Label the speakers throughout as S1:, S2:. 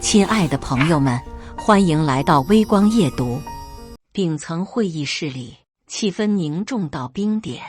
S1: 亲爱的朋友们，欢迎来到微光夜读。顶层会议室里，气氛凝重到冰点。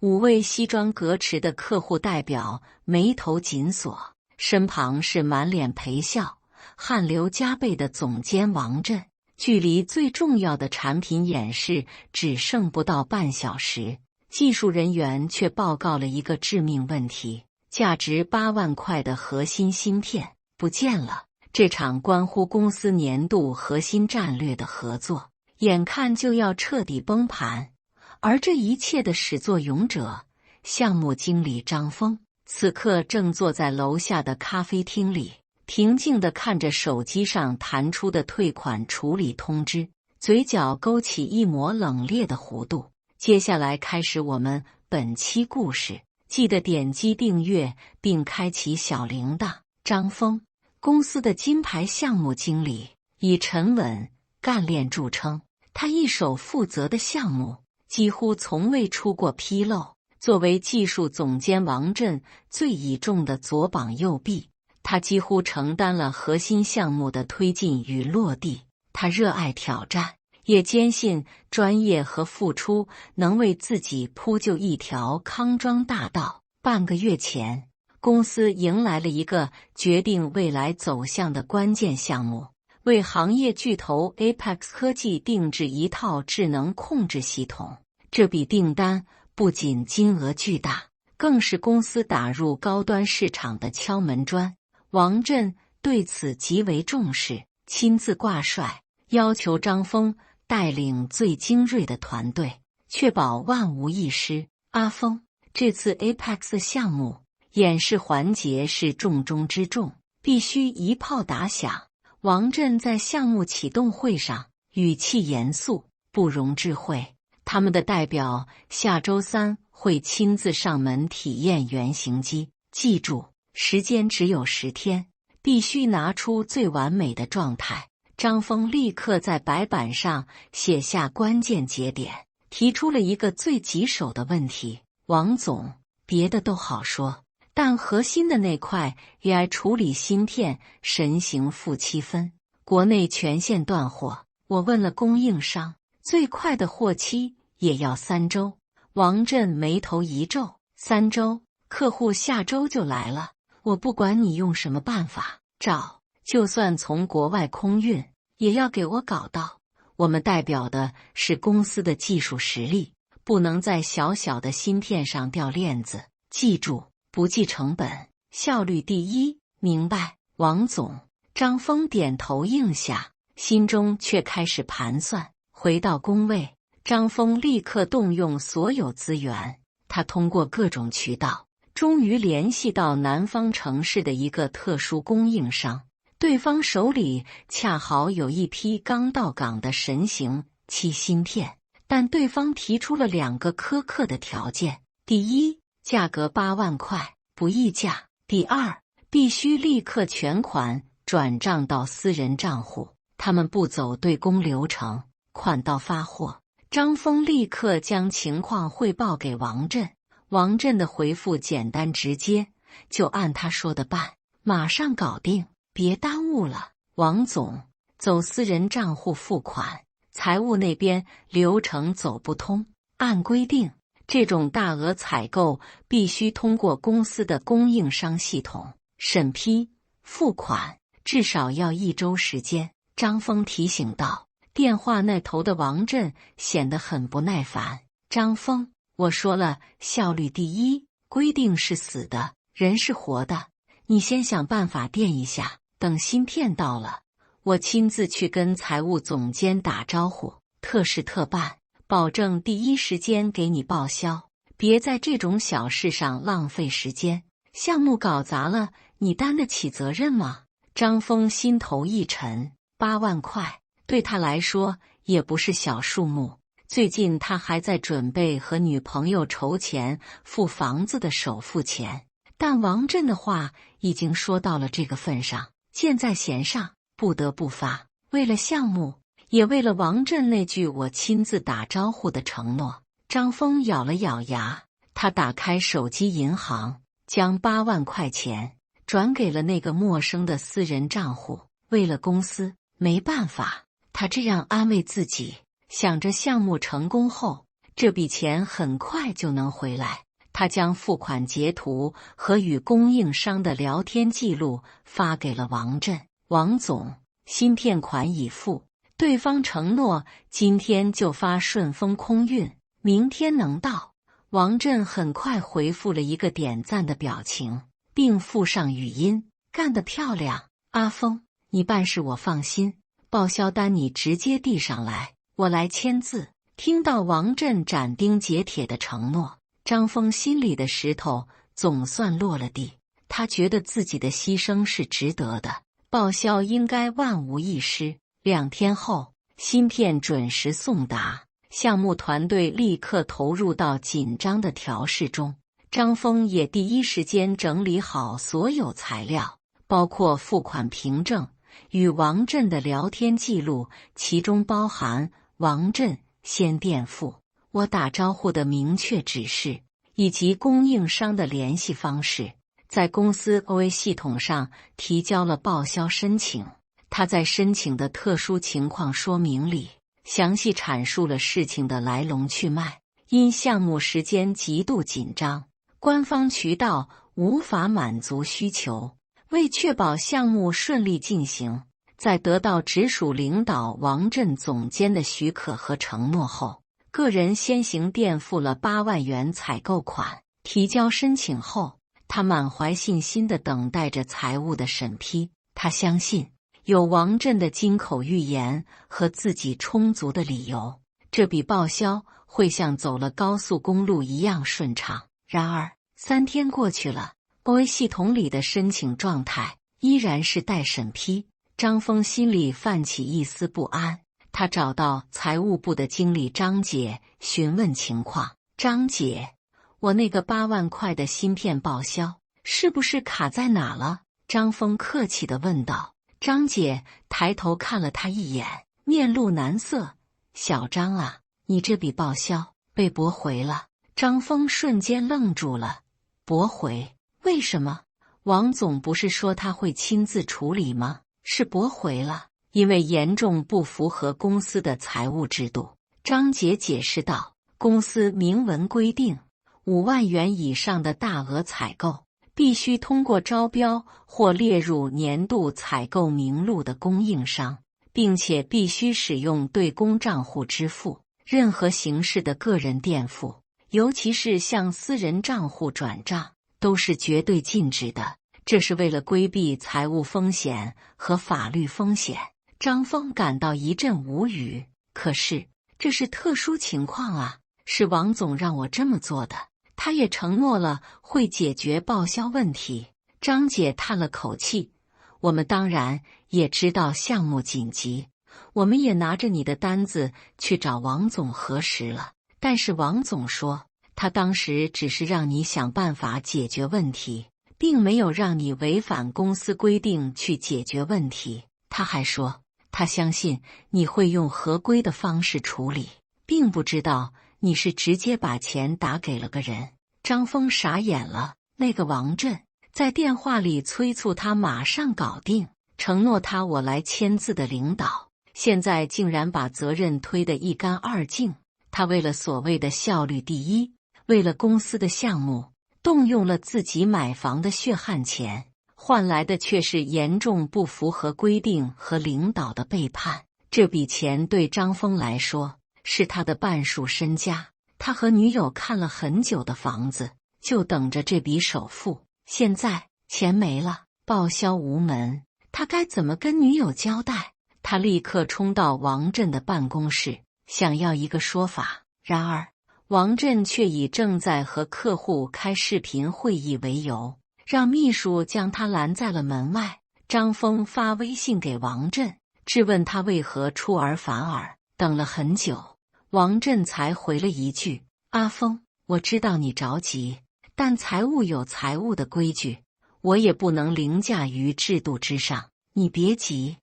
S1: 5位西装革驰的客户代表眉头紧锁，身旁是满脸陪笑、汗流浃背的总监王震。距离最重要的产品演示只剩不到半小时，技术人员却报告了一个致命问题：价值8万块的核心芯片不见了。这场关乎公司年度核心战略的合作，眼看就要彻底崩盘。而这一切的始作俑者，项目经理张峰，此刻正坐在楼下的咖啡厅里，平静地看着手机上弹出的退款处理通知，嘴角勾起一抹冷冽的弧度。接下来开始我们本期故事，记得点击订阅并开启小铃铛。张峰，公司的金牌项目经理，以沉稳干练著称。他一手负责的项目几乎从未出过纰漏。作为技术总监王震最倚重的左膀右臂，他几乎承担了核心项目的推进与落地。他热爱挑战，也坚信专业和付出能为自己铺就一条康庄大道。半个月前，公司迎来了一个决定未来走向的关键项目，为行业巨头 Apex 科技定制一套智能控制系统。这笔订单不仅金额巨大，更是公司打入高端市场的敲门砖。王震对此极为重视，亲自挂帅，要求张峰带领最精锐的团队，确保万无一失。阿峰，这次 Apex 项目演示环节是重中之重，必须一炮打响。王震在项目启动会上语气严肃，不容置喙。他们的代表下周3会亲自上门体验原型机，记住，时间只有10天，必须拿出最完美的状态。张峰立刻在白板上写下关键节点，提出了一个最棘手的问题：王总，别的都好说，但核心的那块 AI 处理芯片神行负7分，国内全线断货。我问了供应商，最快的货期也要3周。王震眉头一皱：3周？客户下周就来了。我不管你用什么办法找，就算从国外空运，也要给我搞到。我们代表的是公司的技术实力，不能在小小的芯片上掉链子。记住，不计成本，效率第一，明白？王总。张峰点头应下，心中却开始盘算。回到工位，张峰立刻动用所有资源，他通过各种渠道，终于联系到南方城市的一个特殊供应商。对方手里恰好有一批刚到港的神行7芯片，但对方提出了2个苛刻的条件：第一，价格8万块，不议价；第二，必须立刻全款转账到私人账户，他们不走对公流程，款到发货。张峰立刻将情况汇报给王震，王震的回复简单直接：就按他说的办，马上搞定，别耽误了。王总，走私人账户付款，财务那边流程走不通。按规定，这种大额采购必须通过公司的供应商系统审批付款，至少要1周时间。张峰提醒道。电话那头的王震显得很不耐烦。张峰，我说了，效率第一，规定是死的，人是活的，你先想办法垫一下，等芯片到了，我亲自去跟财务总监打招呼，特事特办，保证第一时间给你报销，别在这种小事上浪费时间。项目搞砸了，你担得起责任吗？张峰心头一沉，8万块对他来说也不是小数目。最近他还在准备和女朋友筹钱付房子的首付钱，但王震的话已经说到了这个份上，箭在弦上，不得不发。为了项目，也为了王震那句我亲自打招呼的承诺，张峰咬了咬牙，他打开手机银行，将8万块钱转给了那个陌生的私人账户。为了公司，没办法，他这样安慰自己，想着项目成功后，这笔钱很快就能回来。他将付款截图和与供应商的聊天记录发给了王震。王总，芯片款已付，对方承诺今天就发顺丰空运，明天能到。王震很快回复了一个点赞的表情，并附上语音：干得漂亮，阿峰，你办事我放心，报销单你直接递上来，我来签字。听到王震斩钉截铁的承诺，张峰心里的石头总算落了地，他觉得自己的牺牲是值得的，报销应该万无一失。2天后，芯片准时送达，项目团队立刻投入到紧张的调试中。张峰也第一时间整理好所有材料，包括付款凭证与王震的聊天记录，其中包含王震先垫付我打招呼的明确指示，以及供应商的联系方式。在公司 OA 系统上提交了报销申请。他在申请的特殊情况说明里详细阐述了事情的来龙去脉。因项目时间极度紧张，官方渠道无法满足需求，为确保项目顺利进行，在得到直属领导王震总监的许可和承诺后，个人先行垫付了8万元采购款。提交申请后，他满怀信心地等待着财务的审批。他相信有王震的金口玉言和自己充足的理由，这笔报销会像走了高速公路一样顺畅。然而3天过去了， OA 系统里的申请状态依然是待审批。张峰心里泛起一丝不安，他找到财务部的经理张姐询问情况。张姐，我那个8万块的芯片报销是不是卡在哪了？张峰客气地问道。张姐抬头看了他一眼，面露难色。小张啊，你这笔报销被驳回了。张峰瞬间愣住了。驳回？为什么？王总不是说他会亲自处理吗？是驳回了，因为严重不符合公司的财务制度。张姐解释道，公司明文规定，5万元以上的大额采购必须通过招标或列入年度采购名录的供应商，并且必须使用对公账户支付。任何形式的个人垫付，尤其是向私人账户转账，都是绝对禁止的。这是为了规避财务风险和法律风险。张峰感到一阵无语。可是这是特殊情况啊，是王总让我这么做的。他也承诺了会解决报销问题。张姐叹了口气，我们当然也知道项目紧急，我们也拿着你的单子去找王总核实了，但是王总说他当时只是让你想办法解决问题，并没有让你违反公司规定去解决问题。他还说他相信你会用合规的方式处理，并不知道你是直接把钱打给了个人。张峰傻眼了，那个王震在电话里催促他马上搞定，承诺他我来签字的领导，现在竟然把责任推得一干二净。他为了所谓的效率第一，为了公司的项目，动用了自己买房的血汗钱，换来的却是严重不符合规定和领导的背叛。这笔钱对张峰来说是他的半数身家，他和女友看了很久的房子，就等着这笔首付。现在钱没了，报销无门，他该怎么跟女友交代？他立刻冲到王震的办公室，想要一个说法。然而王震却以正在和客户开视频会议为由，让秘书将他拦在了门外。张峰发微信给王震，质问他为何出尔反尔。等了很久，王震才回了一句：阿峰，我知道你着急，但财务有财务的规矩，我也不能凌驾于制度之上，你别急，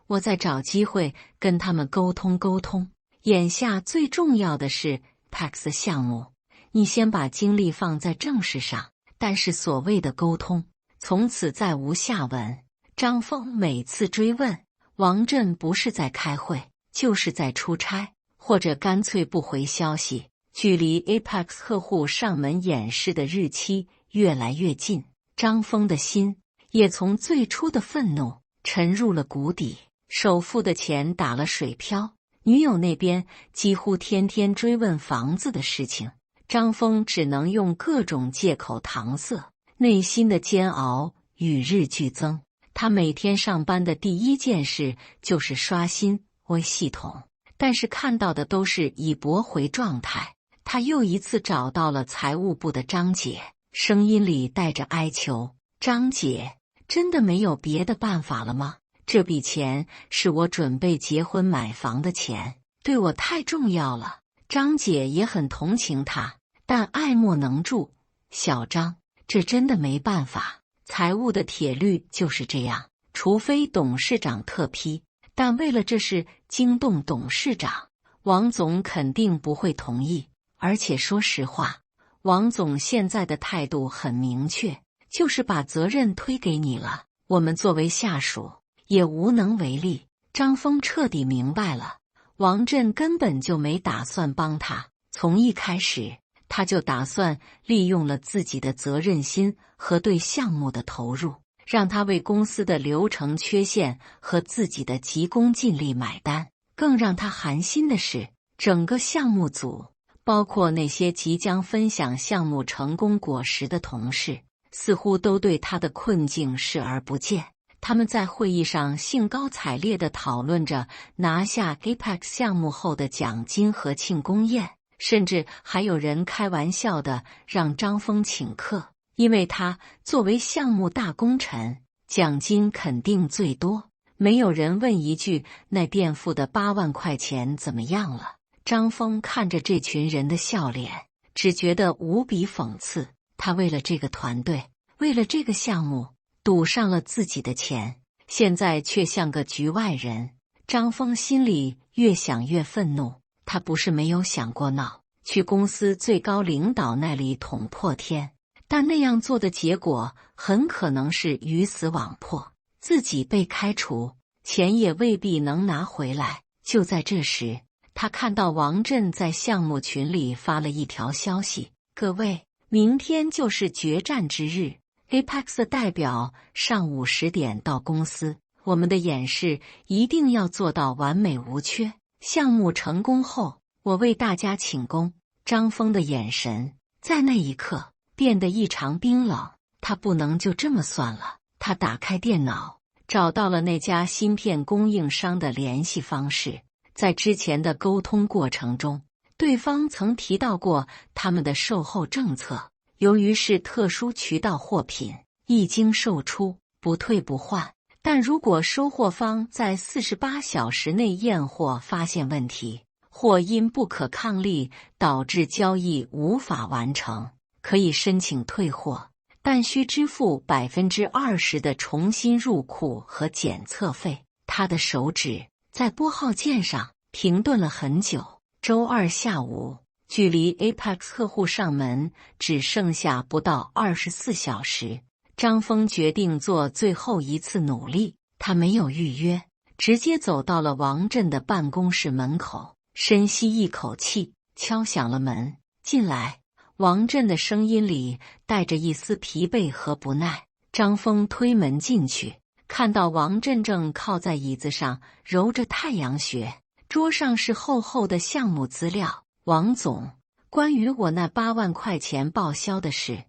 S1: 我再找机会跟他们沟通沟通。眼下最重要的是 PAX 项目，你先把精力放在正事上。但是所谓的沟通，从此再无下文。张峰每次追问，王震不是在开会，就是在出差，或者干脆不回消息。距离 Apex 客户上门演示的日期越来越近，张峰的心也从最初的愤怒沉入了谷底。首付的钱打了水漂，女友那边几乎天天追问房子的事情，张峰只能用各种借口搪塞，内心的煎熬与日俱增。他每天上班的第一件事就是刷新微系统，但是看到的都是已驳回状态。他又一次找到了财务部的张姐，声音里带着哀求：张姐，真的没有别的办法了吗？这笔钱是我准备结婚买房的钱，对我太重要了。张姐也很同情他，但爱莫能助。小张，这真的没办法，财务的铁律就是这样，除非董事长特批，但为了这事惊动董事长，王总肯定不会同意。而且说实话，王总现在的态度很明确，就是把责任推给你了，我们作为下属也无能为力。张峰彻底明白了，王震根本就没打算帮他，从一开始他就打算利用了自己的责任心和对项目的投入，让他为公司的流程缺陷和自己的急功近利买单。更让他寒心的是，整个项目组包括那些即将分享项目成功果实的同事，似乎都对他的困境视而不见。他们在会议上兴高采烈地讨论着拿下 Apex 项目后的奖金和庆功宴，甚至还有人开玩笑地让张峰请客，因为他作为项目大功臣，奖金肯定最多。没有人问一句那垫付的8万块钱怎么样了。张峰看着这群人的笑脸，只觉得无比讽刺。他为了这个团队，为了这个项目，赌上了自己的钱，现在却像个局外人。张峰心里越想越愤怒，他不是没有想过闹，去公司最高领导那里捅破天，但那样做的结果很可能是鱼死网破，自己被开除，钱也未必能拿回来。就在这时，他看到王震在项目群里发了一条消息：各位，明天就是决战之日， Apex 的代表上午10点到公司，我们的演示一定要做到完美无缺。项目成功后，我为大家请功。张峰的眼神在那一刻变得异常冰冷，他不能就这么算了。他打开电脑，找到了那家芯片供应商的联系方式。在之前的沟通过程中，对方曾提到过他们的售后政策，由于是特殊渠道货品，一经售出不退不换，但如果收货方在48小时内验货发现问题，或因不可抗力导致交易无法完成，可以申请退货，但需支付20%的重新入库和检测费。他的手指在拨号键上停顿了很久。周二下午，距离 Apex 客户上门只剩下不到24小时，张峰决定做最后一次努力。他没有预约，直接走到了王震的办公室门口，深吸一口气，敲响了门。进来。王震的声音里带着一丝疲惫和不耐。张峰推门进去，看到王震正靠在椅子上揉着太阳穴，桌上是厚厚的项目资料。王总，关于我那8万块钱报销的事，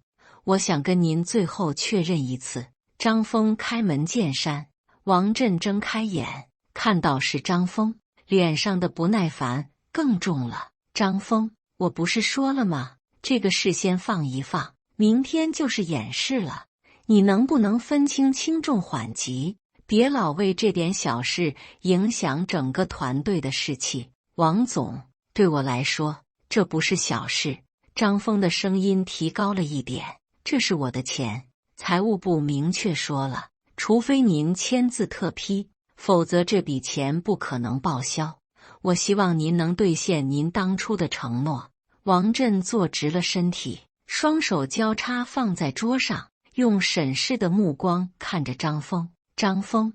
S1: 我想跟您最后确认一次。张峰开门见山。王震睁开眼，看到是张峰，脸上的不耐烦更重了。张峰，我不是说了吗？这个事先放一放，明天就是演示了，你能不能分清轻重缓急，别老为这点小事影响整个团队的士气。王总，对我来说，这不是小事。张峰的声音提高了一点，这是我的钱，财务部明确说了，除非您签字特批，否则这笔钱不可能报销。我希望您能兑现您当初的承诺。王震坐直了身体，双手交叉放在桌上，用审视的目光看着张峰。张峰，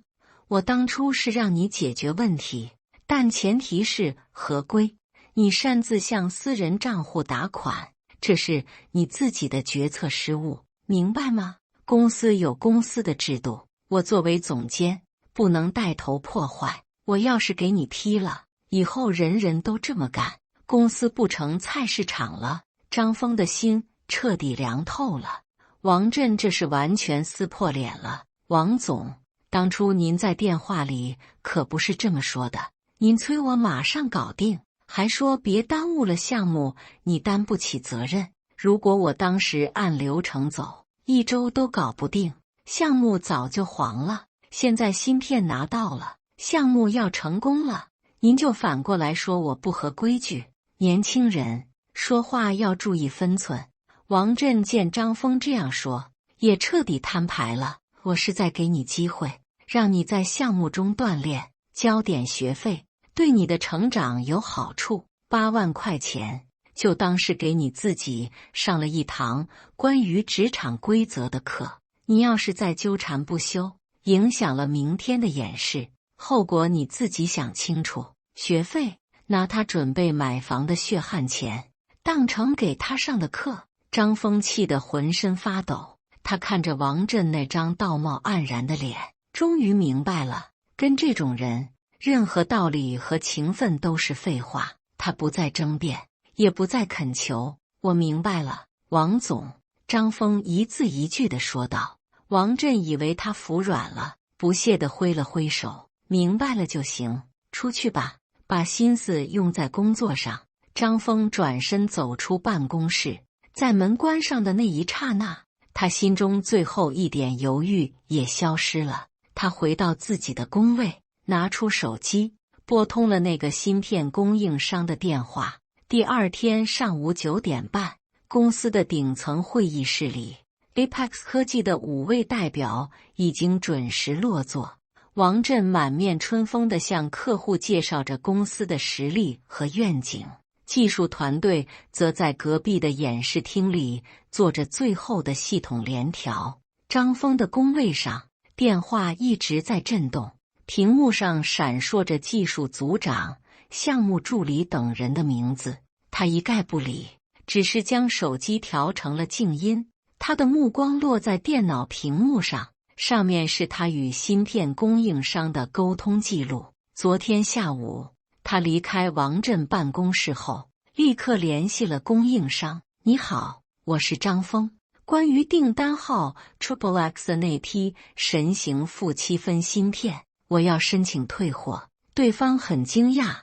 S1: 我当初是让你解决问题，但前提是合规。你擅自向私人账户打款，这是你自己的决策失误，明白吗？公司有公司的制度，我作为总监不能带头破坏。我要是给你批了，以后人人都这么干，公司不成菜市场了。张峰的心彻底凉透了。王震这是完全撕破脸了。王总，当初您在电话里可不是这么说的，您催我马上搞定，还说别耽误了项目，你担不起责任。如果我当时按流程走，1周都搞不定，项目早就黄了。现在芯片拿到了，项目要成功了，您就反过来说我不合规矩。年轻人说话要注意分寸。王震见张峰这样说，也彻底摊牌了。我是在给你机会，让你在项目中锻炼，交点学费，对你的成长有好处。8万块钱就当是给你自己上了一堂关于职场规则的课。你要是再纠缠不休，影响了明天的演示，后果你自己想清楚。学费拿他准备买房的血汗钱当成给他上的课。张峰气得浑身发抖，他看着王震那张道貌岸然的脸，终于明白了，跟这种人，任何道理和情分都是废话。他不再争辩，也不再恳求。我明白了，王总。张峰一字一句地说道。王震以为他服软了，不屑地挥了挥手，明白了就行，出去吧，把心思用在工作上。张峰转身走出办公室，在门关上的那一刹那，他心中最后一点犹豫也消失了。他回到自己的工位，拿出手机，拨通了那个芯片供应商的电话。第二天上午9点半，公司的顶层会议室里， Apex 科技的5位代表已经准时落座。王震满面春风地向客户介绍着公司的实力和愿景，技术团队则在隔壁的演示厅里做着最后的系统联调。张峰的工位上，电话一直在震动，屏幕上闪烁着技术组长、项目助理等人的名字。他一概不理，只是将手机调成了静音。他的目光落在电脑屏幕上，上面是他与芯片供应商的沟通记录。昨天下午，他离开王震办公室后，立刻联系了供应商。你好，我是张峰，关于订单号 XXX 的那批神行负7分芯片，我要申请退货。对方很惊讶，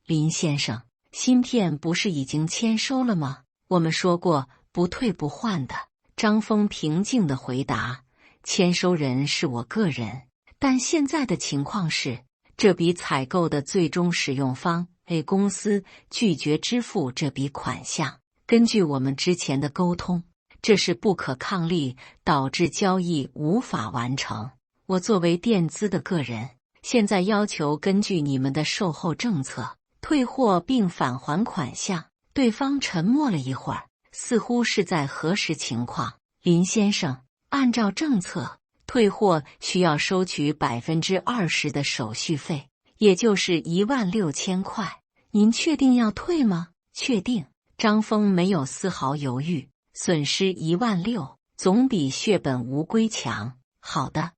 S1: 林先生，芯片不是已经签收了吗？我们说过不退不换的。张峰平静地回答，签收人是我个人，但现在的情况是，这笔采购的最终使用方 A 公司拒绝支付这笔款项。根据我们之前的沟通，这是不可抗力导致交易无法完成。我作为垫资的个人，现在要求根据你们的售后政策退货并返还款项。对方沉默了一会儿，似乎是在核实情况。林先生，按照政策，退货需要收取20%的手续费，也就是16000块。您确定要退吗？确定。张峰没有丝毫犹豫，损失16000总比血本无归强。好的，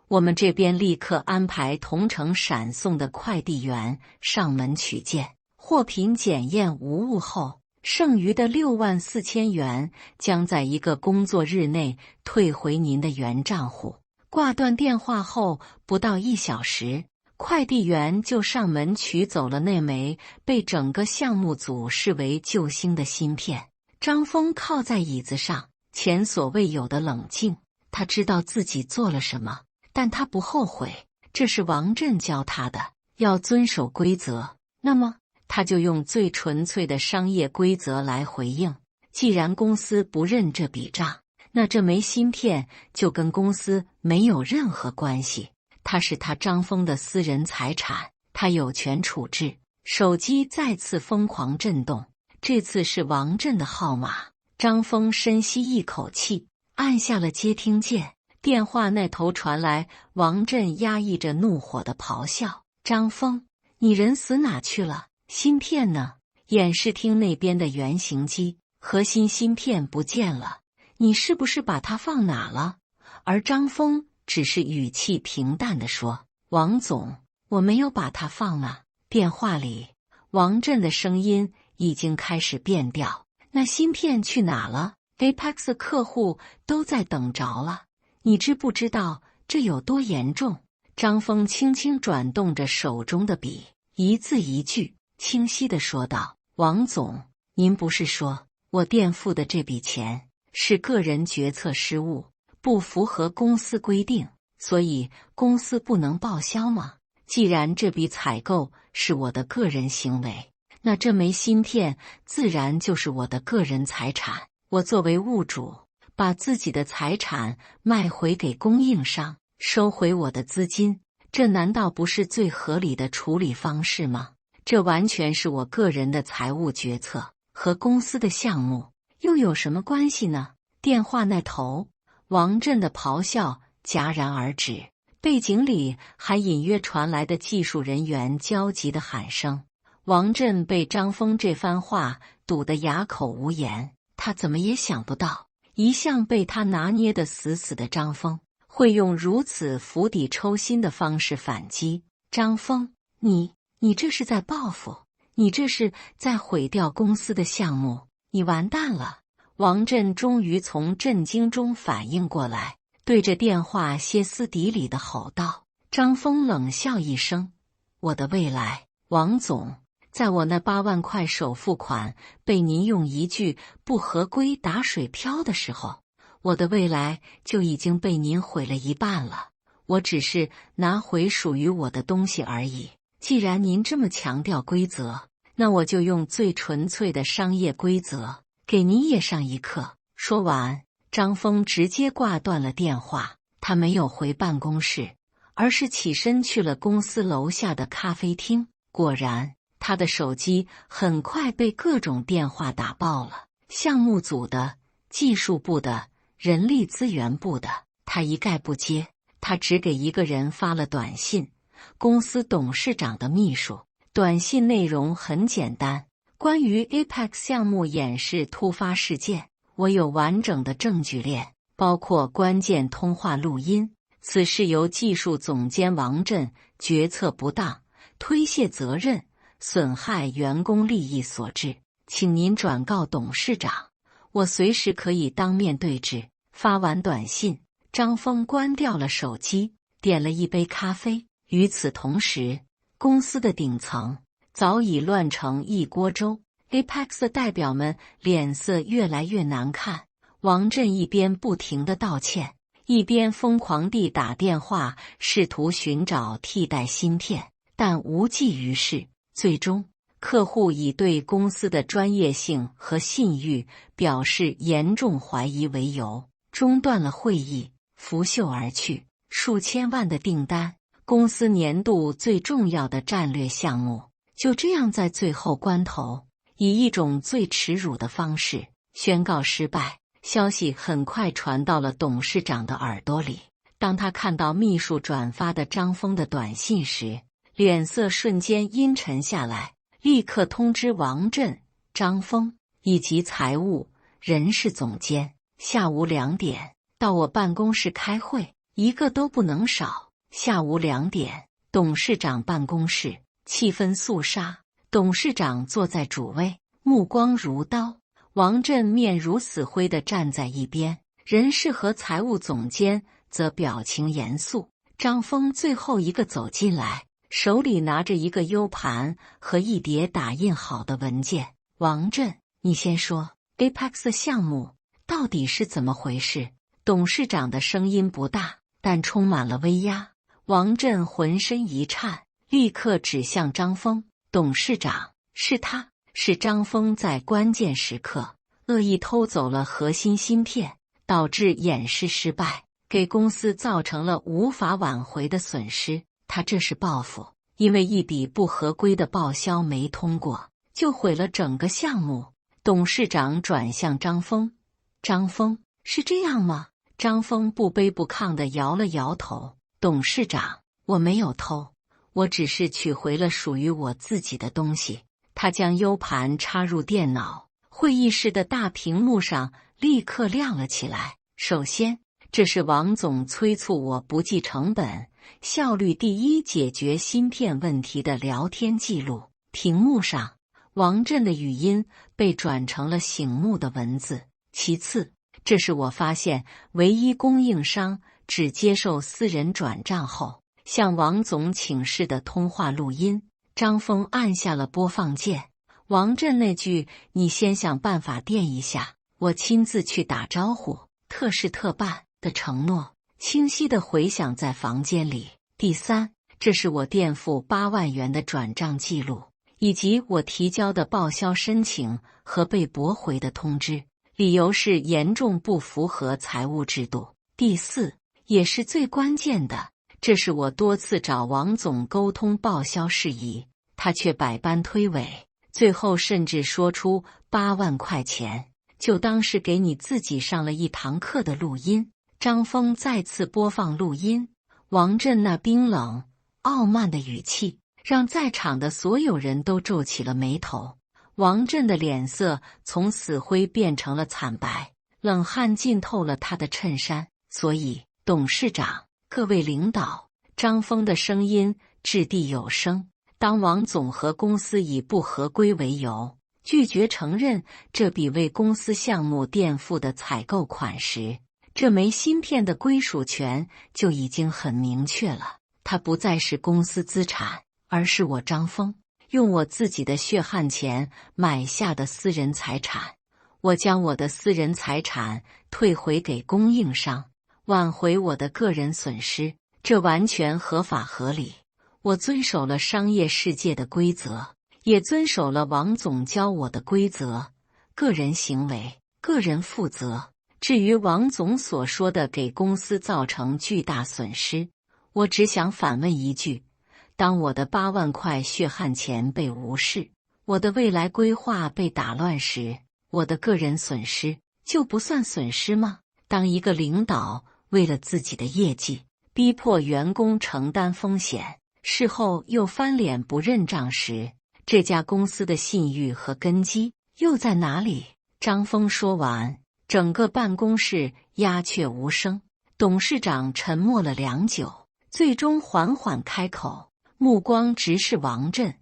S1: 我们这边立刻安排同城闪送的快递员上门取件，货品检验无误后，剩余的64000元将在1个工作日内退回您的原账户。挂断电话后，不到1小时，快递员就上门取走了那枚被整个项目组视为救星的芯片。张峰靠在椅子上，前所未有的冷静。他知道自己做了什么，但他不后悔，这是王震教他的，要遵守规则。那么他就用最纯粹的商业规则来回应。既然公司不认这笔账，那这枚芯片就跟公司没有任何关系，它是他张峰的私人财产，他有权处置。手机再次疯狂震动，这次是王震的号码。张峰深吸一口气，按下了接听键。电话那头传来王震压抑着怒火的咆哮：“张峰，你人死哪去了？芯片呢？”演示厅那边的原型机核心芯片不见了，你是不是把它放哪了？而张峰只是语气平淡地说：“王总，我没有把它放哪。”电话里，王震的声音已经开始变调：“那芯片去哪了？ Apex 客户都在等着了，你知不知道这有多严重？”张峰轻轻转动着手中的笔，一字一句清晰地说道：“王总，您不是说我垫付的这笔钱是个人决策失误，不符合公司规定，所以公司不能报销吗？既然这笔采购是我的个人行为，那这枚芯片自然就是我的个人财产。我作为物主，把自己的财产卖回给供应商，收回我的资金，这难道不是最合理的处理方式吗？这完全是我个人的财务决策，和公司的项目又有什么关系呢？”电话那头，王震的咆哮戛然而止，背景里还隐约传来的技术人员焦急的喊声。王震被张峰这番话堵得哑口无言，他怎么也想不到，一向被他拿捏得死死的张峰会用如此釜底抽薪的方式反击。张峰，你这是在报复，你这是在毁掉公司的项目，你完蛋了！王震终于从震惊中反应过来，对着电话歇斯底里地吼道。张峰冷笑一声：“我的未来，王总，在我那8万块首付款被您用一句不合规打水漂的时候，我的未来就已经被您毁了一半了。我只是拿回属于我的东西而已。既然您这么强调规则，那我就用最纯粹的商业规则给您也上一课。”说完，张峰直接挂断了电话。他没有回办公室，而是起身去了公司楼下的咖啡厅。果然，他的手机很快被各种电话打爆了，项目组的、技术部的、人力资源部的，他一概不接。他只给一个人发了短信，公司董事长的秘书。短信内容很简单：关于 Apex 项目演示突发事件，我有完整的证据链，包括关键通话录音。此事由技术总监王震决策不当、推卸责任、损害员工利益所致，请您转告董事长，我随时可以当面对质。发完短信，张峰关掉了手机，点了一杯咖啡。与此同时，公司的顶层早已乱成一锅粥， Apex 的代表们脸色越来越难看。王震一边不停地道歉，一边疯狂地打电话试图寻找替代芯片，但无济于事。最终，客户以对公司的专业性和信誉表示严重怀疑为由，中断了会议，拂袖而去。数千万的订单，公司年度最重要的战略项目，就这样在最后关头，以一种最耻辱的方式宣告失败。消息很快传到了董事长的耳朵里。当他看到秘书转发的张峰的短信时，脸色瞬间阴沉下来，立刻通知王震、张峰以及财务、人事总监，下午2点到我办公室开会，一个都不能少。下午2点，董事长办公室，气氛肃杀。董事长坐在主位，目光如刀。王震面如死灰地站在一边，人事和财务总监则表情严肃。张峰最后一个走进来，手里拿着一个 U 盘和一叠打印好的文件。王震，你先说 Apex 项目到底是怎么回事？董事长的声音不大，但充满了威压。王震浑身一颤，立刻指向张峰。董事长，是张峰在关键时刻恶意偷走了核心芯片，导致演示失败，给公司造成了无法挽回的损失。他这是报复，因为一笔不合规的报销没通过，就毁了整个项目。董事长转向张峰：张峰，是这样吗？张峰不卑不亢地摇了摇头：“董事长，我没有偷，我只是取回了属于我自己的东西。”他将 U 盘插入电脑，会议室的大屏幕上立刻亮了起来。首先，这是王总催促我不计成本、效率第一解决芯片问题的聊天记录。屏幕上，王震的语音被转成了醒目的文字。其次，这是我发现唯一供应商只接受私人转账后向王总请示的通话录音。张峰按下了播放键，王震那句“你先想办法垫一下，我亲自去打招呼，特事特办”的承诺清晰地回响在房间里。第三，这是我垫付8万元的转账记录，以及我提交的报销申请和被驳回的通知，理由是严重不符合财务制度。第四，也是最关键的，这是我多次找王总沟通报销事宜，他却百般推诿，最后甚至说出8万块钱就当是给你自己上了一堂课的录音。张峰再次播放录音，王震那冰冷、傲慢的语气让在场的所有人都皱起了眉头。王震的脸色从死灰变成了惨白，冷汗浸透了他的衬衫。所以，董事长，各位领导，张峰的声音掷地有声。当王总和公司以不合规为由，拒绝承认这笔为公司项目垫付的采购款时，这枚芯片的归属权就已经很明确了。它不再是公司资产，而是我张峰用我自己的血汗钱买下的私人财产。我将我的私人财产退回给供应商，挽回我的个人损失，这完全合法合理。我遵守了商业世界的规则，也遵守了王总教我的规则：个人行为，个人负责。至于王总所说的给公司造成巨大损失，我只想反问一句：当我的8万块血汗钱被无视，我的未来规划被打乱时，我的个人损失就不算损失吗？当一个领导为了自己的业绩，逼迫员工承担风险，事后又翻脸不认账时，这家公司的信誉和根基又在哪里？张峰说完，整个办公室鸦雀无声。董事长沉默了良久，最终缓缓开口，目光直视王震：“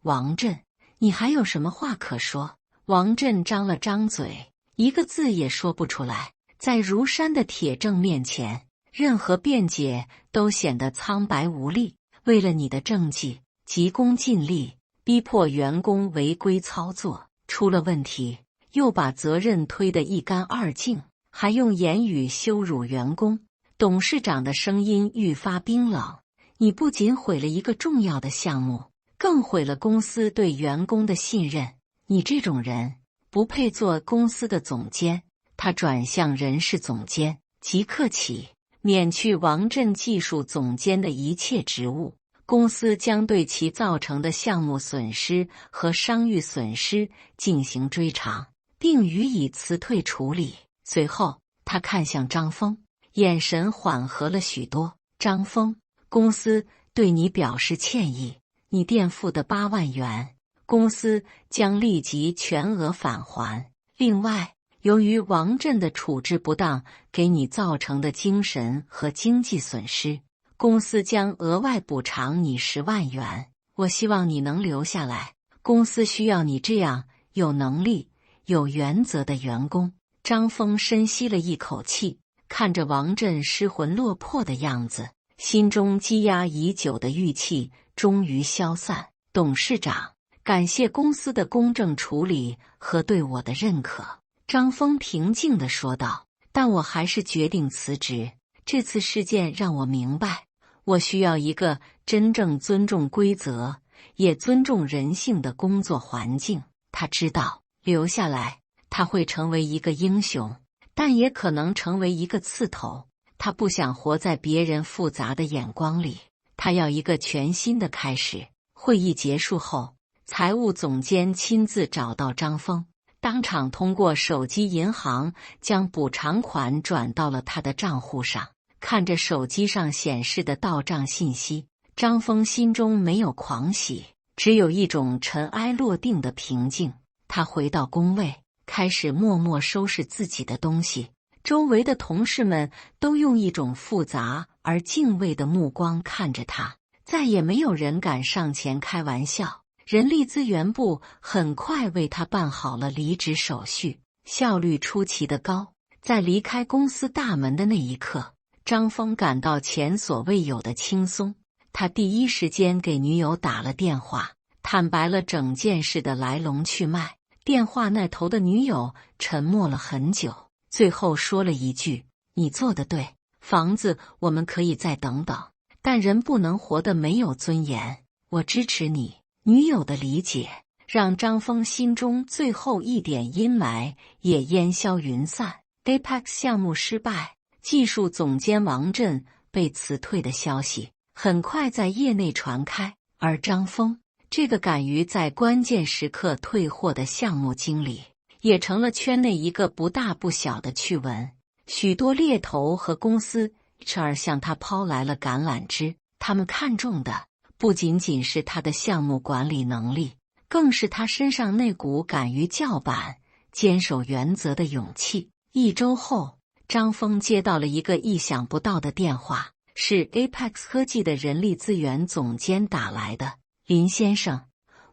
S1: 王震，你还有什么话可说？”王震张了张嘴，一个字也说不出来。在如山的铁证面前，任何辩解都显得苍白无力。为了你的政绩，急功近利，逼迫员工违规操作，出了问题，又把责任推得一干二净，还用言语羞辱员工。董事长的声音愈发冰冷：“你不仅毁了一个重要的项目，更毁了公司对员工的信任。你这种人不配做公司的总监。”他转向人事总监：“即刻起，免去王震技术总监的一切职务，公司将对其造成的项目损失和商誉损失进行追偿，并予以辞退处理。”随后，他看向张峰，眼神缓和了许多：“张峰，公司对你表示歉意，你垫付的8万元，公司将立即全额返还。另外，由于王震的处置不当给你造成的精神和经济损失，公司将额外补偿你10万元。我希望你能留下来，公司需要你这样有能力、有原则的员工。”张峰深吸了一口气，看着王震失魂落魄的样子，心中积压已久的郁气终于消散。“董事长，感谢公司的公正处理和对我的认可。”张峰平静地说道，“但我还是决定辞职。这次事件让我明白，我需要一个真正尊重规则，也尊重人性的工作环境。”他知道，留下来，他会成为一个英雄，但也可能成为一个刺头。他不想活在别人复杂的眼光里，他要一个全新的开始。会议结束后，财务总监亲自找到张峰，当场通过手机银行将补偿款转到了他的账户上。看着手机上显示的到账信息，张峰心中没有狂喜，只有一种尘埃落定的平静。他回到工位，开始默默收拾自己的东西。周围的同事们都用一种复杂而敬畏的目光看着他，再也没有人敢上前开玩笑。人力资源部很快为他办好了离职手续，效率出奇的高。在离开公司大门的那一刻，张峰感到前所未有的轻松。他第一时间给女友打了电话，坦白了整件事的来龙去脉。电话那头的女友沉默了很久，最后说了一句：“你做得对，房子我们可以再等等，但人不能活得没有尊严。我支持你。”女友的理解让张峰心中最后一点阴霾也烟消云散。Apex 项目失败，技术总监王震被辞退的消息很快在业内传开，而张峰这个敢于在关键时刻退货的项目经理，也成了圈内一个不大不小的趣闻。许多猎头和公司 HR 向他抛来了橄榄枝，他们看中的不仅仅是他的项目管理能力，更是他身上那股敢于叫板、坚守原则的勇气。1周后，张峰接到了一个意想不到的电话，是 Apex 科技的人力资源总监打来的。林先生，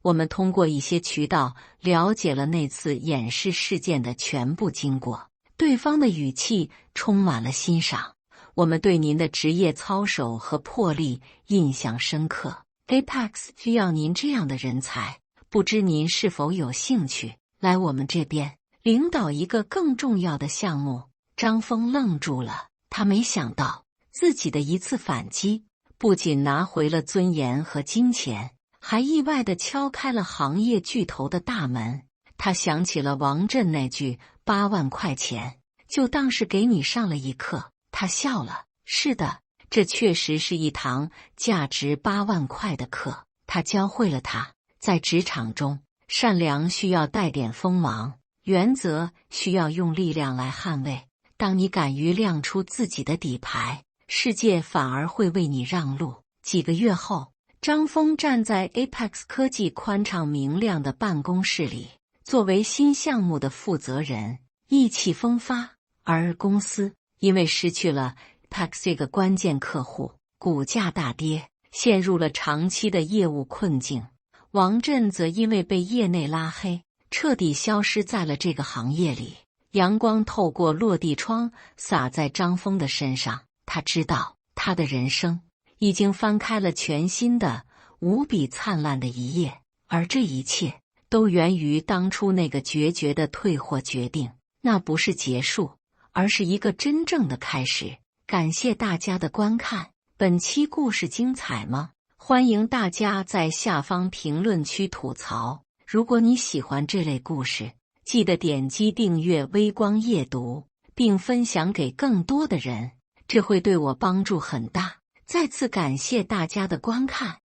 S1: 我们通过一些渠道了解了那次演示事件的全部经过，对方的语气充满了欣赏。我们对您的职业操守和魄力印象深刻。Apex 需要您这样的人才，不知您是否有兴趣来我们这边领导一个更重要的项目？张峰愣住了，他没想到自己的一次反击不仅拿回了尊严和金钱，还意外地敲开了行业巨头的大门。他想起了王震那句8万块钱，就当是给你上了一课。他笑了，是的，这确实是一堂价值8万块的课。他教会了他，在职场中，善良需要带点锋芒，原则需要用力量来捍卫。当你敢于亮出自己的底牌，世界反而会为你让路。几个月后，张峰站在 Apex 科技宽敞明亮的办公室里，作为新项目的负责人，意气风发。而公司因为失去了 Apex 这个关键客户，股价大跌，陷入了长期的业务困境。王震则因为被业内拉黑，彻底消失在了这个行业里。阳光透过落地窗洒在张峰的身上，他知道他的人生已经翻开了全新的、无比灿烂的一页，而这一切都源于当初那个决绝的退货决定。那不是结束，而是一个真正的开始。感谢大家的观看，本期故事精彩吗？欢迎大家在下方评论区吐槽。如果你喜欢这类故事，记得点击订阅微光夜读，并分享给更多的人，这会对我帮助很大。再次感谢大家的观看。